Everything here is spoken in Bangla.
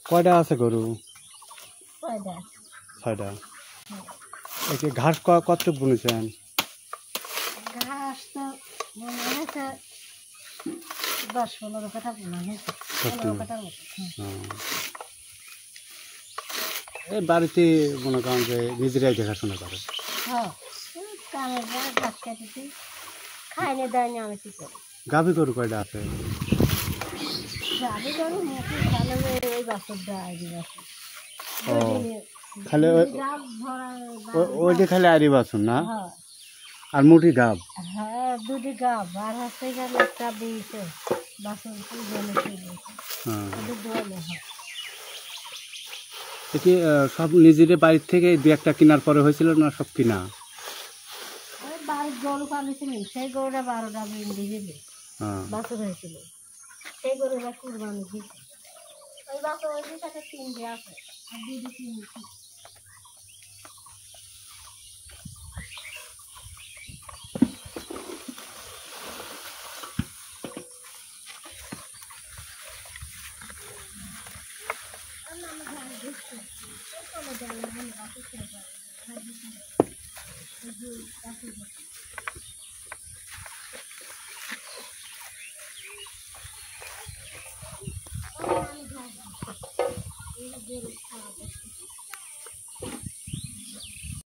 কয়টা আছে গরু? ছয়টা। ছয়টা। একে ঘাস কতটুক বুনেছেন? ঘাস তো মনে হয়েছে 10-15 কাঠা বোনা হয়েছে, 15 কাঠার মতো। এই বাড়িতে মনে করেন যে নিজেরাই দেখাশোনা করে। হ্যাঁ, কামের ঘাস কেটেছি, খাইনি দেয়নি, আমি কি করি। গাভী গরু কয়টা আছে? গাভী গরু মুখে খালে ওই বাছুরটা আইডি বাছুর। ও, খালি ওইটা খালি আইরি বাছুর না? হ্যাঁ। আর মুটি গাব? হ্যাঁ, 2টি গাব আর হচ্ছে গেলে একটা দিয়েছে বাছুর জন্য দিয়েছে। এটি সব নিজের বাড়ির থেকে দু একটা কেনার পরে হয়েছিল না সব কিনা? ওই বাড়ির গরু পালিয়েছিল, সেই গরুটা 12টা দিয়েছিল, বাছুর হয়েছিল, সেই গরুটা কুরবানি দিয়েছে। ওই বাছুর ওই দিকে 3টে আছে আর 2টি কিনেছি।